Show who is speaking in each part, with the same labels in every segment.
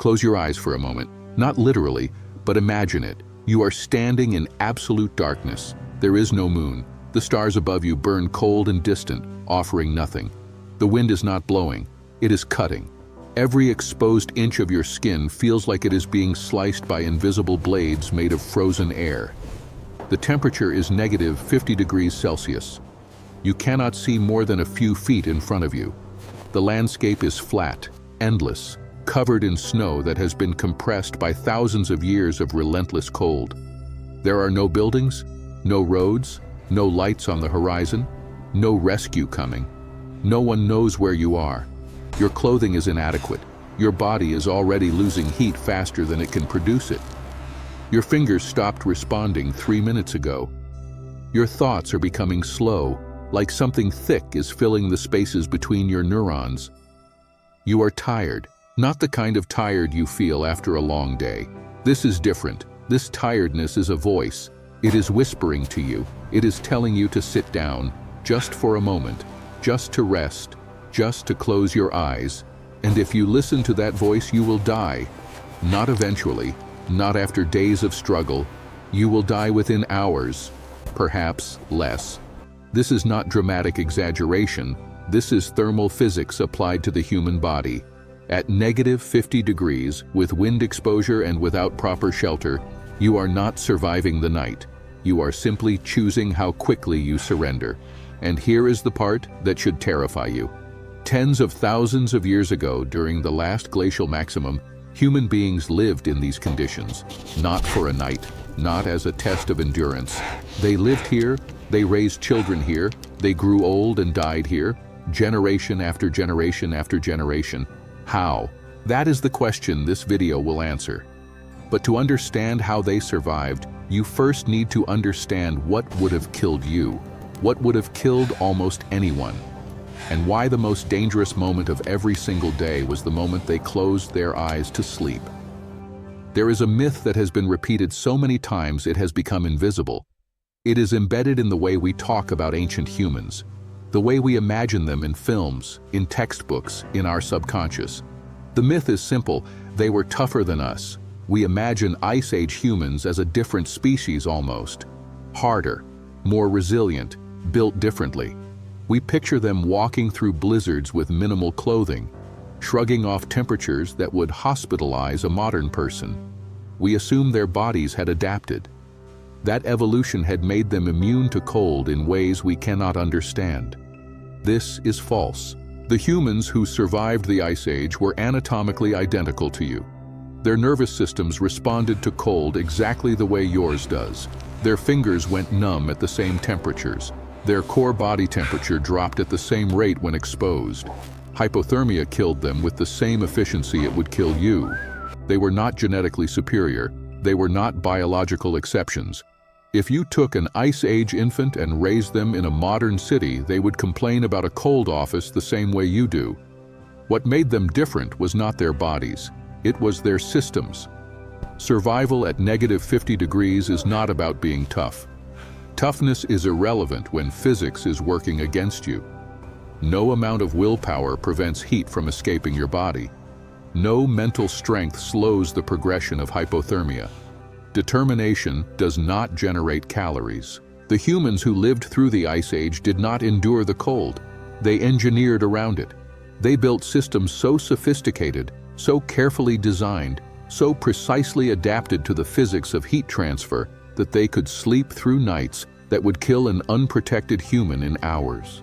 Speaker 1: Close your eyes for a moment. Not literally, but imagine it. You are standing in absolute darkness. There is no moon. The stars above you burn cold and distant, offering nothing. The wind is not blowing. It is cutting. Every exposed inch of your skin feels like it is being sliced by invisible blades made of frozen air. The temperature is negative 50 degrees Celsius. You cannot see more than a few feet in front of you. The landscape is flat, endless, covered in snow that has been compressed by thousands of years of relentless cold. There are no buildings, no roads, no lights on the horizon, no rescue coming. No one knows where you are. Your clothing is inadequate. Your body is already losing heat faster than it can produce it. Your fingers stopped responding 3 minutes ago. Your thoughts are becoming slow, like something thick is filling the spaces between your neurons. You are tired, not the kind of tired you feel after a long day. This is different. This tiredness is a voice. It is whispering to you. It is telling you to sit down, just for a moment, just to rest, just to close your eyes. And if you listen to that voice, you will die. Not eventually, not after days of struggle. You will die within hours, perhaps less. This is not dramatic exaggeration. This is thermal physics applied to the human body. At negative 50 degrees, with wind exposure and without proper shelter, you are not surviving the night. You are simply choosing how quickly you surrender. And here is the part that should terrify you. Tens of thousands of years ago, during the last glacial maximum, human beings lived in these conditions, not for a night, not as a test of endurance. They lived here, they raised children here, they grew old and died here, generation after generation after generation. How? That is the question this video will answer. But to understand how they survived, you first need to understand what would have killed you, what would have killed almost anyone, and why the most dangerous moment of every single day was the moment they closed their eyes to sleep. There is a myth that has been repeated so many times it has become invisible. It is embedded in the way we talk about ancient humans, the way we imagine them in films, in textbooks, in our subconscious. The myth is simple: they were tougher than us. We imagine Ice Age humans as a different species almost. Harder, more resilient, built differently. We picture them walking through blizzards with minimal clothing, shrugging off temperatures that would hospitalize a modern person. We assume their bodies had adapted. That evolution had made them immune to cold in ways we cannot understand. This is false. The humans who survived the Ice Age were anatomically identical to you. Their nervous systems responded to cold exactly the way yours does. Their fingers went numb at the same temperatures. Their core body temperature dropped at the same rate when exposed. Hypothermia killed them with the same efficiency it would kill you. They were not genetically superior. They were not biological exceptions. If you took an Ice Age infant and raised them in a modern city, they would complain about a cold office the same way you do. What made them different was not their bodies. It was their systems. Survival at negative 50 degrees is not about being tough. Toughness is irrelevant when physics is working against you. No amount of willpower prevents heat from escaping your body. No mental strength slows the progression of hypothermia. Determination does not generate calories. The humans who lived through the Ice Age did not endure the cold. They engineered around it. They built systems so sophisticated, so carefully designed, so precisely adapted to the physics of heat transfer that they could sleep through nights that would kill an unprotected human in hours.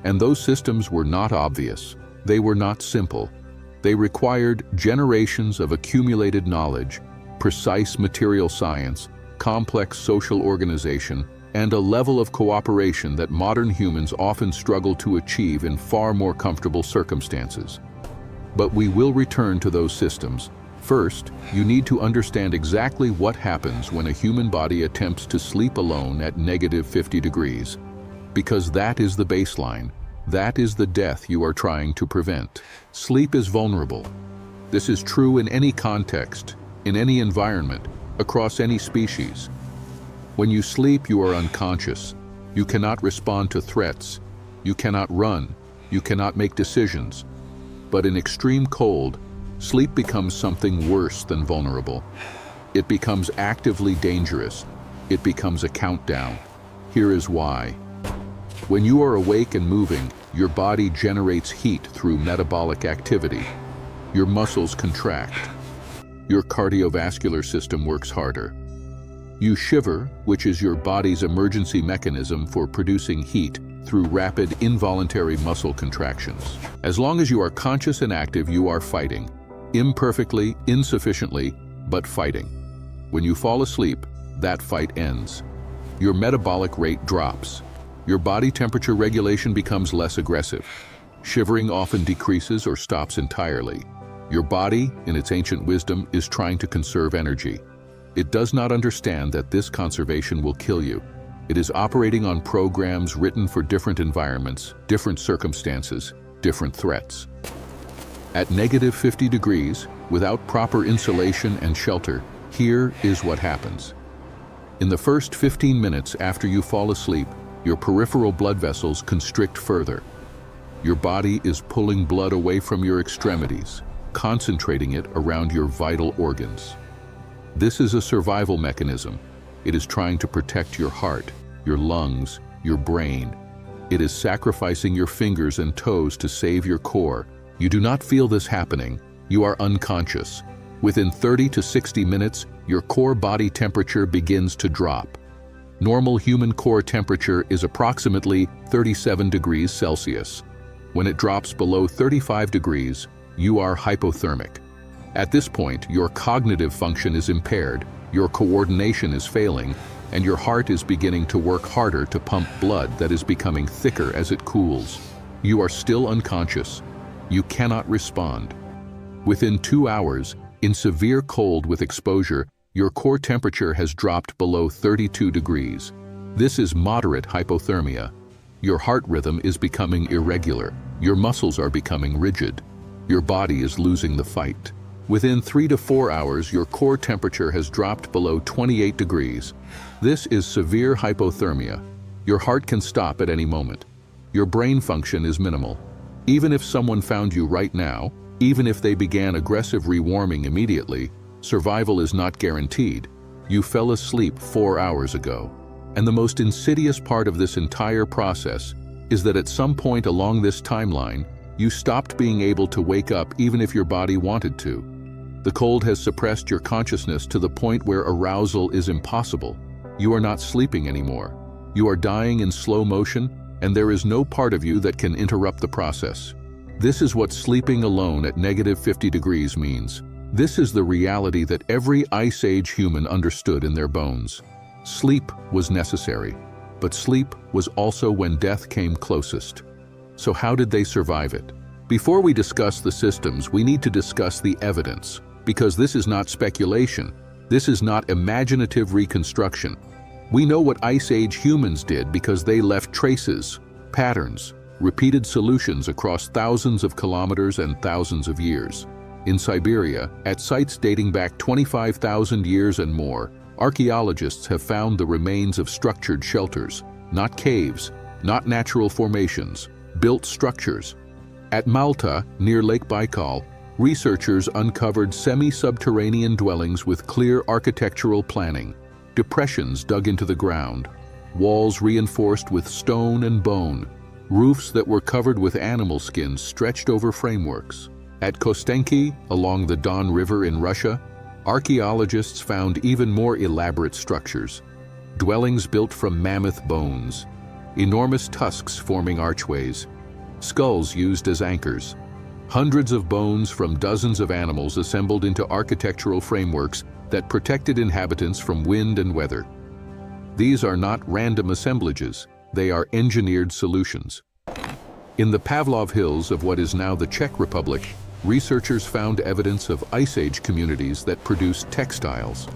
Speaker 1: And those systems were not obvious. They were not simple. They required generations of accumulated knowledge, precise material science, complex social organization, and a level of cooperation that modern humans often struggle to achieve in far more comfortable circumstances. But we will return to those systems. First, you need to understand exactly what happens when a human body attempts to sleep alone at negative 50 degrees. Because that is the baseline. That is the death you are trying to prevent. Sleep is vulnerable. This is true in any context, in any environment, across any species. When you sleep, you are unconscious. You cannot respond to threats. You cannot run. You cannot make decisions. But in extreme cold, sleep becomes something worse than vulnerable. It becomes actively dangerous. It becomes a countdown. Here is why. When you are awake and moving, your body generates heat through metabolic activity. Your muscles contract. Your cardiovascular system works harder. You shiver, which is your body's emergency mechanism for producing heat through rapid involuntary muscle contractions. As long as you are conscious and active, you are fighting. Imperfectly, insufficiently, but fighting. When you fall asleep, that fight ends. Your metabolic rate drops. Your body temperature regulation becomes less aggressive. Shivering often decreases or stops entirely. Your body, in its ancient wisdom, is trying to conserve energy. It does not understand that this conservation will kill you. It is operating on programs written for different environments, different circumstances, different threats. At -50 degrees, without proper insulation and shelter, here is what happens. In the first 15 minutes after you fall asleep, your peripheral blood vessels constrict further. Your body is pulling blood away from your extremities, concentrating it around your vital organs. This is a survival mechanism. It is trying to protect your heart, your lungs, your brain. It is sacrificing your fingers and toes to save your core. You do not feel this happening. You are unconscious. Within 30 to 60 minutes, your core body temperature begins to drop. Normal human core temperature is approximately 37 degrees Celsius. When it drops below 35 degrees, you are hypothermic. At this point, your cognitive function is impaired, your coordination is failing, and your heart is beginning to work harder to pump blood that is becoming thicker as it cools. You are still unconscious. You cannot respond. Within 2 hours, in severe cold with exposure, your core temperature has dropped below 32 degrees. This is moderate hypothermia. Your heart rhythm is becoming irregular. Your muscles are becoming rigid. Your body is losing the fight. Within 3 to 4 hours, your core temperature has dropped below 28 degrees. This is severe hypothermia. Your heart can stop at any moment. Your brain function is minimal. Even if someone found you right now, even if they began aggressive rewarming immediately, survival is not guaranteed. You fell asleep 4 hours ago. And the most insidious part of this entire process is that at some point along this timeline, you stopped being able to wake up even if your body wanted to. The cold has suppressed your consciousness to the point where arousal is impossible. You are not sleeping anymore. You are dying in slow motion, and there is no part of you that can interrupt the process. This is what sleeping alone at -50 degrees means. This is the reality that every Ice Age human understood in their bones. Sleep was necessary, but sleep was also when death came closest. So how did they survive it? Before we discuss the systems, we need to discuss the evidence, because this is not speculation. This is not imaginative reconstruction. We know what Ice Age humans did because they left traces, patterns, repeated solutions across thousands of kilometers and thousands of years. In Siberia, at sites dating back 25,000 years and more, archaeologists have found the remains of structured shelters, not caves, not natural formations, built structures. At Malta, near Lake Baikal, researchers uncovered semi-subterranean dwellings with clear architectural planning, depressions dug into the ground, walls reinforced with stone and bone, roofs that were covered with animal skins stretched over frameworks. At Kostenki, along the Don River in Russia, archaeologists found even more elaborate structures, dwellings built from mammoth bones, enormous tusks forming archways, skulls used as anchors, hundreds of bones from dozens of animals assembled into architectural frameworks that protected inhabitants from wind and weather. These are not random assemblages, they are engineered solutions. In the Pavlov Hills of what is now the Czech Republic, researchers found evidence of Ice Age communities that produced textiles,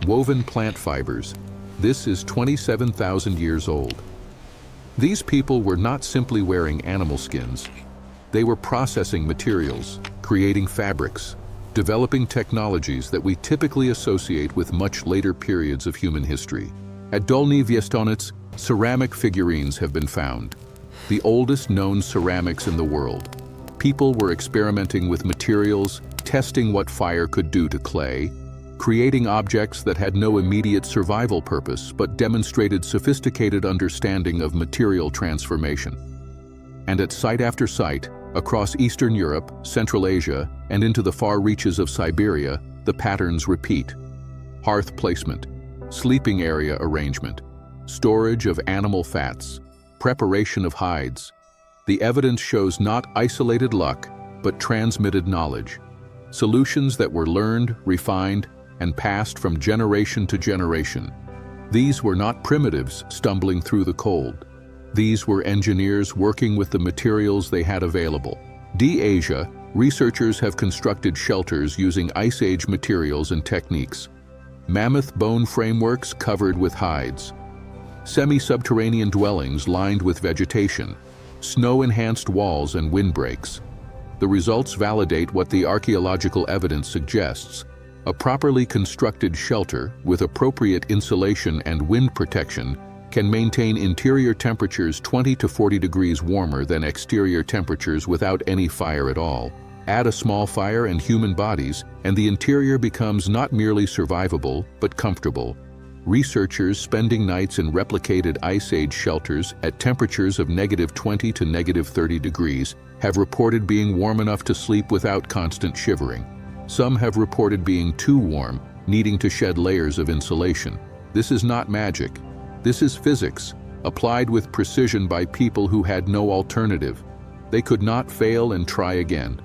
Speaker 1: woven plant fibers. This is 27,000 years old. These people were not simply wearing animal skins. They were processing materials, creating fabrics, developing technologies that we typically associate with much later periods of human history. At Dolny Viestonets, ceramic figurines have been found, the oldest known ceramics in the world. People were experimenting with materials, testing what fire could do to clay, creating objects that had no immediate survival purpose but demonstrated sophisticated understanding of material transformation. And at site after site, across Eastern Europe, Central Asia, and into the far reaches of Siberia, the patterns repeat. Hearth placement, sleeping area arrangement, storage of animal fats, preparation of hides. The evidence shows not isolated luck, but transmitted knowledge. Solutions that were learned, refined, and passed from generation to generation. These were not primitives stumbling through the cold. These were engineers working with the materials they had available. In Asia, researchers have constructed shelters using Ice Age materials and techniques. Mammoth bone frameworks covered with hides. Semi-subterranean dwellings lined with vegetation. Snow-enhanced walls and windbreaks. The results validate what the archaeological evidence suggests. A properly constructed shelter with appropriate insulation and wind protection can maintain interior temperatures 20 to 40 degrees warmer than exterior temperatures without any fire at all. Add a small fire and human bodies, and the interior becomes not merely survivable, but comfortable. Researchers spending nights in replicated Ice Age shelters at temperatures of -20 to -30 degrees have reported being warm enough to sleep without constant shivering. Some have reported being too warm, needing to shed layers of insulation. This is not magic. This is physics, applied with precision by people who had no alternative. They could not fail and try again.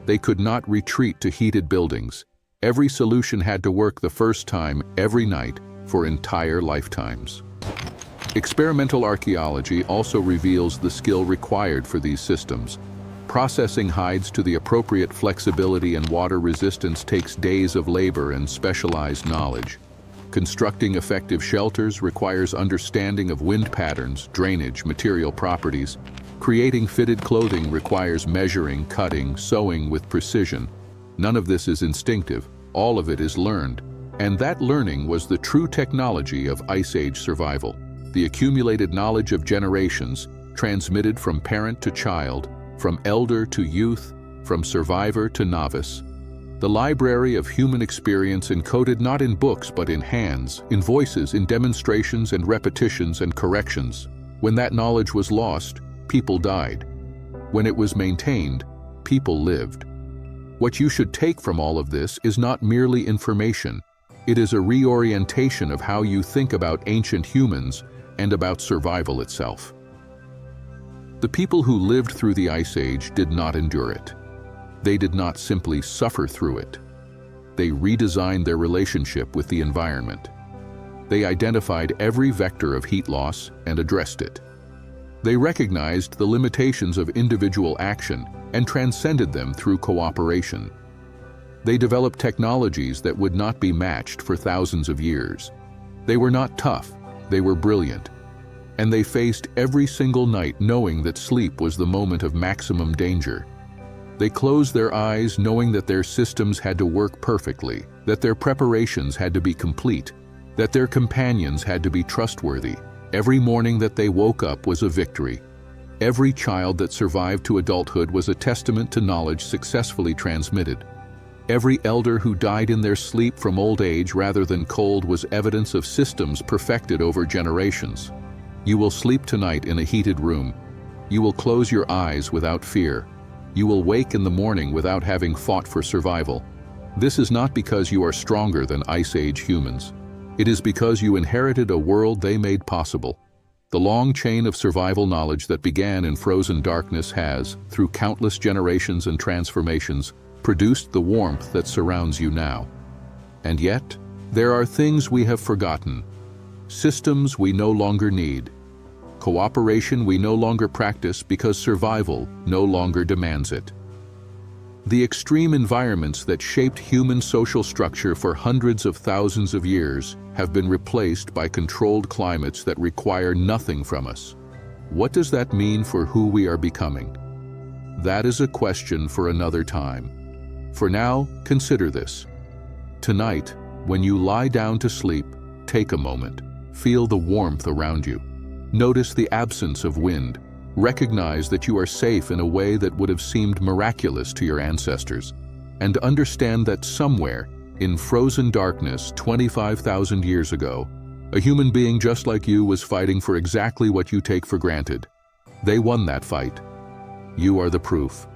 Speaker 1: They could not retreat to heated buildings. Every solution had to work the first time, every night, for entire lifetimes. Experimental archaeology also reveals the skill required for these systems. Processing hides to the appropriate flexibility and water resistance takes days of labor and specialized knowledge. Constructing effective shelters requires understanding of wind patterns, drainage, material properties. Creating fitted clothing requires measuring, cutting, sewing with precision. None of this is instinctive, all of it is learned. And that learning was the true technology of Ice Age survival. The accumulated knowledge of generations, transmitted from parent to child, from elder to youth, from survivor to novice. The library of human experience encoded not in books but in hands, in voices, in demonstrations and repetitions and corrections. When that knowledge was lost, people died. When it was maintained, people lived. What you should take from all of this is not merely information. It is a reorientation of how you think about ancient humans and about survival itself. The people who lived through the Ice Age did not endure it. They did not simply suffer through it. They redesigned their relationship with the environment. They identified every vector of heat loss and addressed it. They recognized the limitations of individual action and transcended them through cooperation. They developed technologies that would not be matched for thousands of years. They were not tough, they were brilliant. And they faced every single night knowing that sleep was the moment of maximum danger. They closed their eyes knowing that their systems had to work perfectly, that their preparations had to be complete, that their companions had to be trustworthy. Every morning that they woke up was a victory. Every child that survived to adulthood was a testament to knowledge successfully transmitted. Every elder who died in their sleep from old age rather than cold was evidence of systems perfected over generations. You will sleep tonight in a heated room. You will close your eyes without fear. You will wake in the morning without having fought for survival. This is not because you are stronger than Ice Age humans. It is because you inherited a world they made possible. The long chain of survival knowledge that began in frozen darkness has, through countless generations and transformations, produced the warmth that surrounds you now. And yet, there are things we have forgotten. Systems we no longer need. Cooperation we no longer practice because survival no longer demands it. The extreme environments that shaped human social structure for hundreds of thousands of years have been replaced by controlled climates that require nothing from us. What does that mean for who we are becoming? That is a question for another time. For now, consider this. Tonight, when you lie down to sleep, take a moment. Feel the warmth around you. Notice the absence of wind. Recognize that you are safe in a way that would have seemed miraculous to your ancestors. and understand that somewhere, in frozen darkness 25,000 years ago, a human being just like you was fighting for exactly what you take for granted. They won that fight. You are the proof.